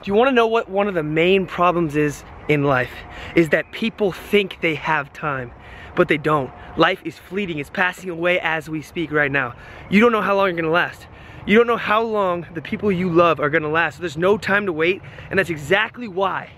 Do you want to know what one of the main problems is in life? Is that people think they have time, but they don't. Life is fleeting, it's passing away as we speak right now. You don't know how long you're gonna last. You don't know how long the people you love are gonna last. So there's no time to wait, and that's exactly why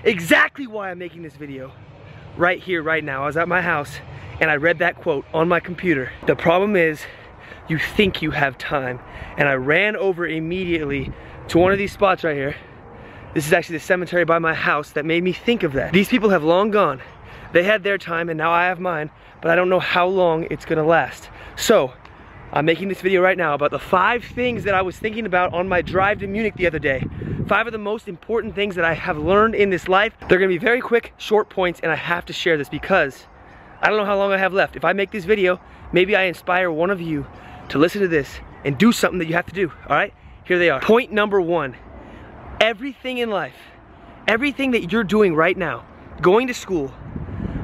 I'm making this video right here, right now. I was at my house and I read that quote on my computer. The problem is, you think you have time. And I ran over immediately to one of these spots right here. This is actually the cemetery by my house that made me think of that. These people have long gone. They had their time and now I have mine, but I don't know how long it's gonna last. So, I'm making this video right now about the 5 things that I was thinking about on my drive to Munich the other day. 5 of the most important things that I have learned in this life. They're gonna be very quick, short points, and I have to share this because I don't know how long I have left. If I make this video, maybe I inspire one of you to listen to this and do something that you have to do, all right? Here they are. Point number 1, everything in life, everything that you're doing right now, going to school,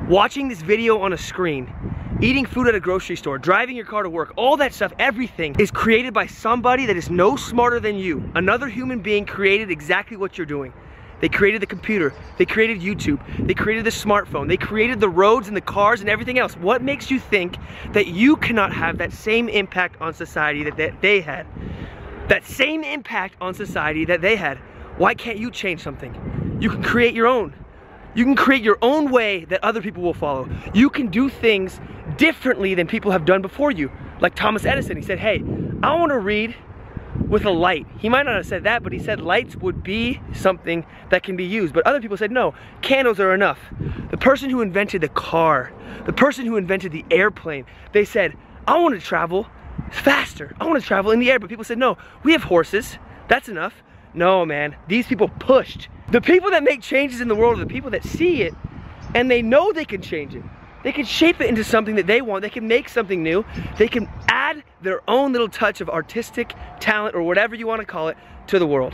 watching this video on a screen, eating food at a grocery store, driving your car to work, all that stuff, everything is created by somebody that is no smarter than you. Another human being created exactly what you're doing. They created the computer, they created YouTube, they created the smartphone, they created the roads and the cars and everything else. What makes you think that you cannot have that same impact on society that they had? That same impact on society that they had. Why can't you change something? You can create your own. You can create your own way that other people will follow. You can do things differently than people have done before you. Like Thomas Edison, he said, hey, I want to read with a light. He might not have said that, but he said lights would be something that can be used. But other people said, no, candles are enough. The person who invented the car, the person who invented the airplane, they said, I want to travel faster. I want to travel in the air. But people said, no, we have horses. That's enough. No, man, these people pushed. The people that make changes in the world are the people that see it and they know they can change it. They can shape it into something that they want. They can make something new. They can add their own little touch of artistic talent or whatever you want to call it to the world.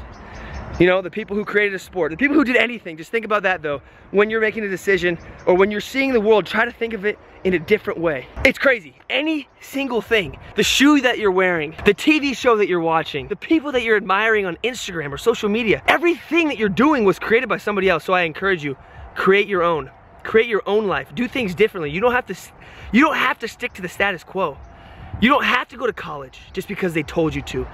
You know, the people who created a sport, the people who did anything. Just think about that though. When you're making a decision or when you're seeing the world, try to think of it in a different way. It's crazy. Any single thing, the shoe that you're wearing, the TV show that you're watching, the people that you're admiring on Instagram or social media, everything that you're doing was created by somebody else. So I encourage you, create your own. Create your own life. Do things differently. You don't have to stick to the status quo. You don't have to go to college just because they told you to.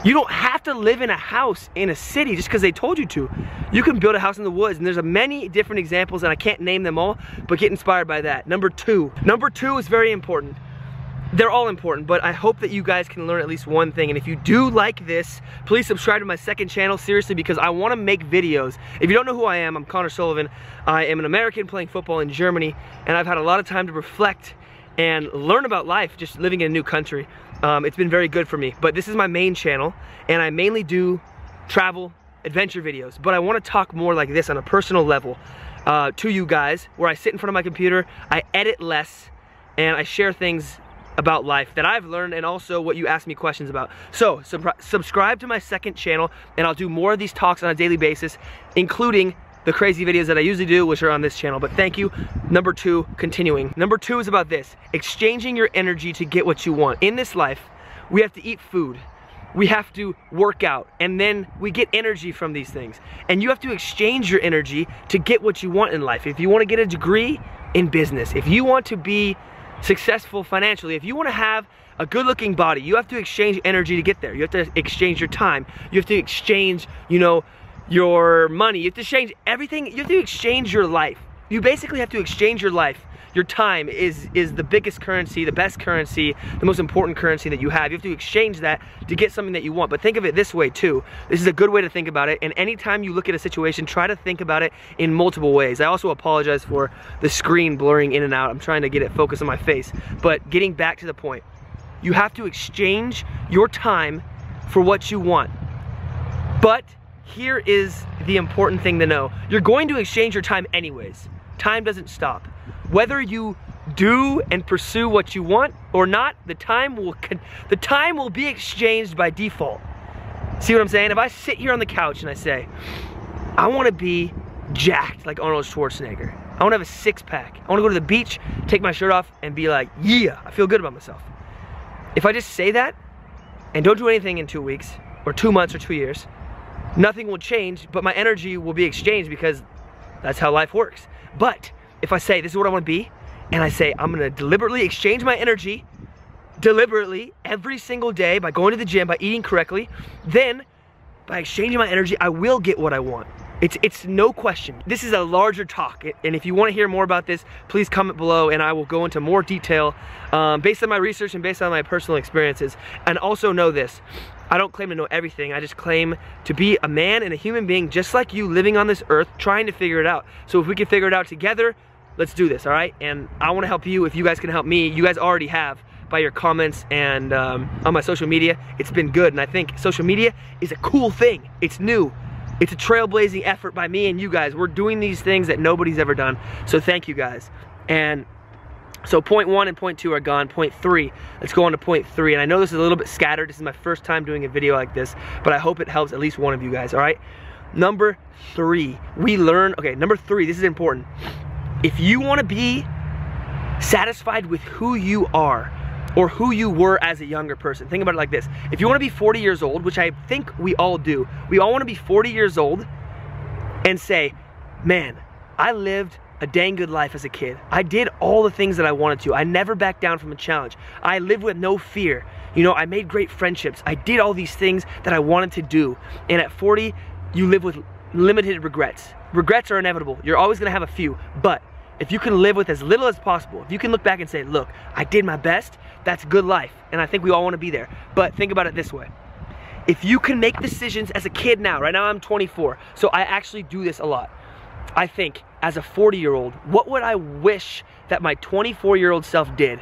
You don't have to live in a house in a city just because they told you to. You can build a house in the woods, and there's many different examples, and I can't name them all, but get inspired by that. Number 2 is very important. They're all important, but I hope that you guys can learn at least one thing. And if you do like this, please subscribe to my second channel, seriously, because I want to make videos. If you don't know who I am, I'm Connor Sullivan. I am an American playing football in Germany, and I've had a lot of time to reflect and learn about life just living in a new country. It's been very good for me, but this is my main channel, and I mainly do travel, adventure videos, but I want to talk more like this on a personal level to you guys, where I sit in front of my computer, I edit less, and I share things about life that I've learned and also what you ask me questions about. So subscribe to my second channel and I'll do more of these talks on a daily basis, including the crazy videos that I usually do, which are on this channel. But thank you. Number 2, continuing. Number 2 is about this, exchanging your energy to get what you want. In this life, we have to eat food. We have to work out, and then we get energy from these things. And you have to exchange your energy to get what you want in life. If you want to get a degree in business, if you want to be successful financially, if you want to have a good-looking body, you have to exchange energy to get there. You have to exchange your time. You have to exchange, you know, your money. You have to exchange everything. You have to exchange your life. You basically have to exchange your life. Your time is the biggest currency, the best currency, the most important currency that you have. You have to exchange that to get something that you want. But think of it this way too. This is a good way to think about it. And anytime you look at a situation, try to think about it in multiple ways. I also apologize for the screen blurring in and out. I'm trying to get it focused on my face. But getting back to the point, you have to exchange your time for what you want. But here is the important thing to know. You're going to exchange your time anyways. Time doesn't stop. Whether you do and pursue what you want or not, the time will be exchanged by default. See what I'm saying? If I sit here on the couch and I say, I want to be jacked like Arnold Schwarzenegger. I want to have a six-pack. I want to go to the beach, take my shirt off, and be like, yeah, I feel good about myself. If I just say that and don't do anything in 2 weeks, or 2 months, or 2 years, nothing will change, but my energy will be exchanged because that's how life works. But if I say, this is what I want to be, and I say, I'm gonna deliberately exchange my energy, deliberately, every single day, by going to the gym, by eating correctly, then by exchanging my energy, I will get what I want. It's no question. This is a larger talk, and if you want to hear more about this, please comment below and I will go into more detail based on my research and based on my personal experiences. And also know this, I don't claim to know everything, I just claim to be a man and a human being just like you, living on this earth, trying to figure it out. So if we can figure it out together, let's do this, all right? And I want to help you. If you guys can help me, you guys already have by your comments and on my social media. It's been good, and I think social media is a cool thing. It's new. It's a trailblazing effort by me and you guys. We're doing these things that nobody's ever done. So thank you guys. And so point 1 and point 2 are gone. Point 3, let's go on to point 3. And I know this is a little bit scattered. This is my first time doing a video like this, but I hope it helps at least one of you guys, all right? Number 3, number 3, this is important. If you want to be satisfied with who you are, or who you were as a younger person. Think about it like this. If you want to be 40 years old, which I think we all do, we all want to be 40 years old and say, man, I lived a dang good life as a kid. I did all the things that I wanted to. I never backed down from a challenge. I lived with no fear. You know, I made great friendships. I did all these things that I wanted to do. And at 40, you live with limited regrets. Regrets are inevitable. You're always going to have a few, but if you can live with as little as possible, if you can look back and say, look, I did my best, that's good life. And I think we all want to be there. But think about it this way. If you can make decisions as a kid now, right now I'm 24, so I actually do this a lot. I think, as a 40-year-old, what would I wish that my 24-year-old self did?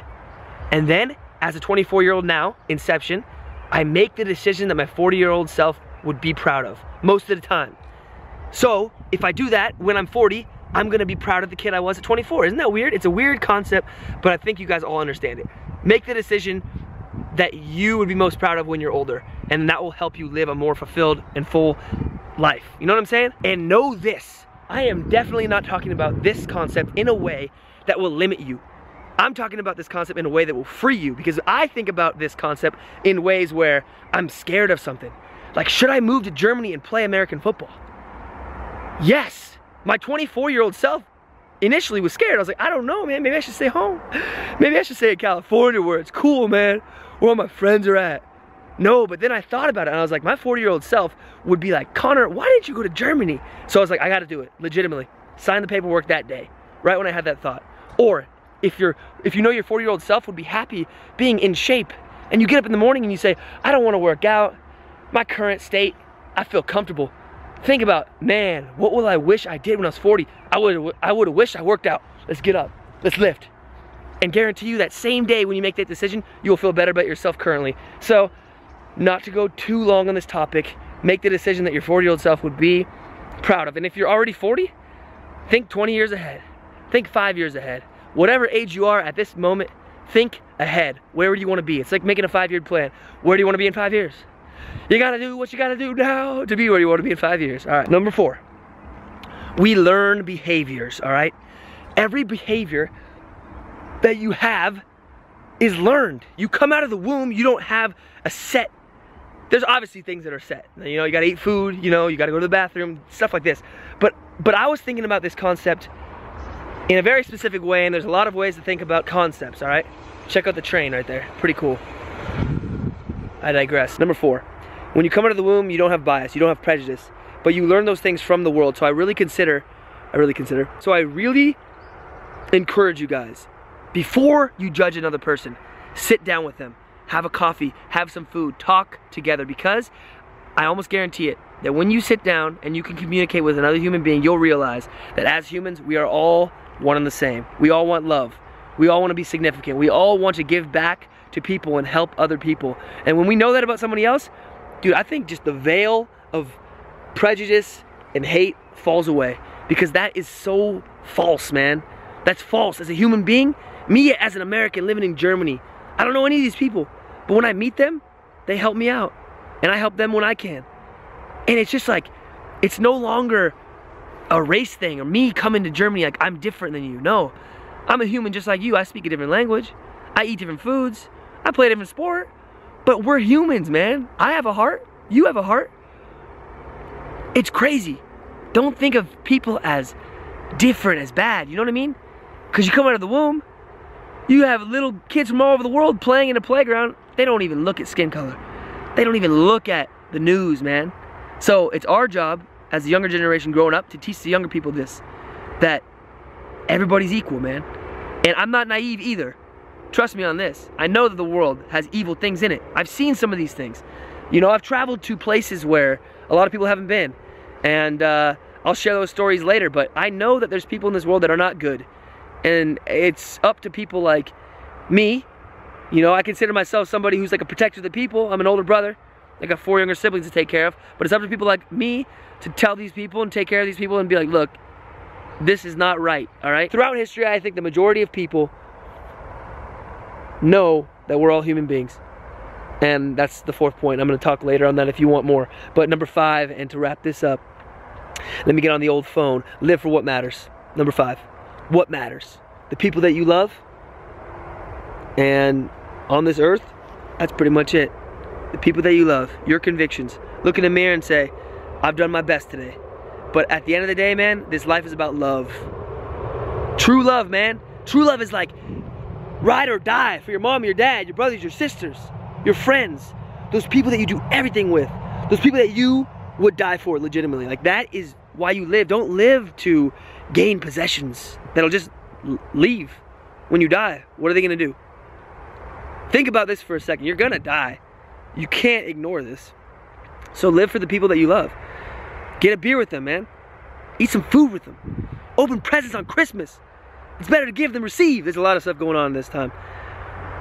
And then, as a 24-year-old now, inception, I make the decision that my 40-year-old self would be proud of, most of the time. So, if I do that when I'm 40, I'm gonna be proud of the kid I was at 24. Isn't that weird? It's a weird concept, but I think you guys all understand it. Make the decision that you would be most proud of when you're older, and that will help you live a more fulfilled and full life. You know what I'm saying? And know this, I am definitely not talking about this concept in a way that will limit you. I'm talking about this concept in a way that will free you, because I think about this concept in ways where I'm scared of something. Like, should I move to Germany and play American football? Yes. My 24-year-old self initially was scared. I was like, I don't know, man. Maybe I should stay home. Maybe I should stay in California where it's cool, man. Where all my friends are at. No, but then I thought about it and I was like, my 40-year-old self would be like, Connor, why didn't you go to Germany? So I was like, I gotta do it, legitimately. Sign the paperwork that day, right when I had that thought. Or if you know your 40-year-old self would be happy being in shape, and you get up in the morning and you say, I don't want to work out. My current state, I feel comfortable. Think about, man, what will I wish I did when I was 40? I would have wished I worked out. Let's get up, let's lift. And guarantee you that same day when you make that decision, you will feel better about yourself currently. So, not to go too long on this topic, make the decision that your 40-year-old self would be proud of. And if you're already 40, think 20 years ahead. Think 5 years ahead. Whatever age you are at this moment, think ahead. Where do you want to be? It's like making a 5-year plan. Where do you want to be in 5 years? You gotta do what you gotta do now to be where you want to be in 5 years. All right, number 4. We learn behaviors, all right? Every behavior that you have is learned. You come out of the womb, you don't have a set. There's obviously things that are set. You know, you gotta eat food, you know, you gotta go to the bathroom, stuff like this. But I was thinking about this concept in a very specific way, and there's a lot of ways to think about concepts, all right? Check out the train right there, pretty cool. I digress. Number 4. When you come out of the womb, you don't have bias, you don't have prejudice, but you learn those things from the world. So I really encourage you guys, before you judge another person, sit down with them, have a coffee, have some food, talk together, because I almost guarantee it, that when you sit down and you can communicate with another human being, you'll realize that as humans, we are all one and the same. We all want love. We all want to be significant. We all want to give back to people and help other people. And when we know that about somebody else, dude, I think just the veil of prejudice and hate falls away, because that is so false, man. That's false. As a human being, me as an American living in Germany, I don't know any of these people, but when I meet them, they help me out, and I help them when I can. And it's just like, it's no longer a race thing, or me coming to Germany like I'm different than you. No, I'm a human just like you. I speak a different language, I eat different foods, I play a different sport. But we're humans, man. I have a heart. You have a heart. It's crazy. Don't think of people as different, as bad, you know what I mean? Because you come out of the womb, you have little kids from all over the world playing in a playground. They don't even look at skin color. They don't even look at the news, man. So it's our job as the younger generation growing up to teach the younger people this, that everybody's equal, man. And I'm not naive either. Trust me on this. I know that the world has evil things in it. I've seen some of these things. You know, I've traveled to places where a lot of people haven't been. And I'll share those stories later, but I know that there's people in this world that are not good. And it's up to people like me. You know, I consider myself somebody who's like a protector of the people. I'm an older brother. I got 4 younger siblings to take care of. But it's up to people like me to tell these people and take care of these people and be like, look, this is not right, all right? Throughout history, I think the majority of people know that we're all human beings. And that's the 4th point. I'm gonna talk later on that if you want more. But number 5, and to wrap this up, let me get on the old phone. Live for what matters. Number 5, what matters? The people that you love. And on this earth, that's pretty much it. The people that you love, your convictions. Look in the mirror and say, I've done my best today. But at the end of the day, man, this life is about love. True love, man. True love is like ride or die for your mom, your dad, your brothers, your sisters, your friends. Those people that you do everything with. Those people that you would die for legitimately. Like, that is why you live. Don't live to gain possessions that'll just leave when you die. What are they gonna do? Think about this for a second. You're gonna die. You can't ignore this. So live for the people that you love. Get a beer with them, man. Eat some food with them. Open presents on Christmas. It's better to give than receive. There's a lot of stuff going on this time.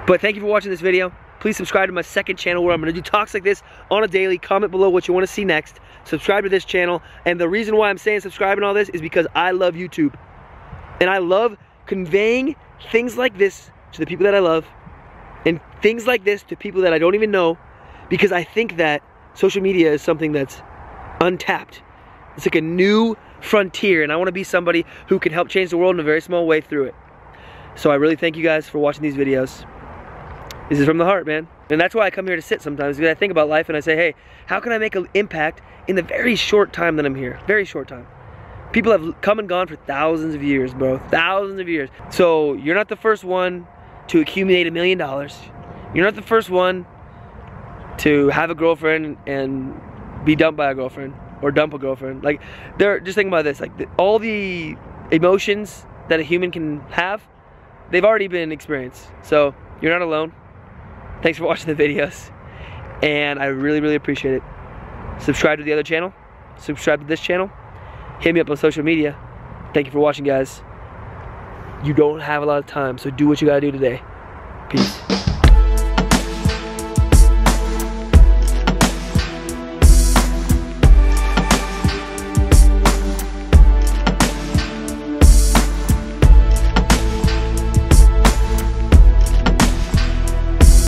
But thank you for watching this video. Please subscribe to my 2nd channel where I'm gonna do talks like this on a daily. Comment below what you wanna see next. Subscribe to this channel. And the reason why I'm saying subscribe and all this is because I love YouTube. And I love conveying things like this to the people that I love. And things like this to people that I don't even know, because I think that social media is something that's untapped. It's like a new frontier, and I want to be somebody who can help change the world in a very small way through it. So I really thank you guys for watching these videos. This is from the heart, man. And that's why I come here to sit sometimes, because I think about life and I say, hey, how can I make an impact in the very short time that I'm here? Very short time. People have come and gone for thousands of years, bro. Thousands of years. So you're not the first one to accumulate $1 million. You're not the first one to have a girlfriend and be dumped by a girlfriend or dump a girlfriend. Like, just think about this. Like, all the emotions that a human can have, they've already been experienced. So you're not alone. Thanks for watching the videos, and I really, really appreciate it. Subscribe to the other channel. Subscribe to this channel. Hit me up on social media. Thank you for watching, guys. You don't have a lot of time, so do what you gotta do today. Peace.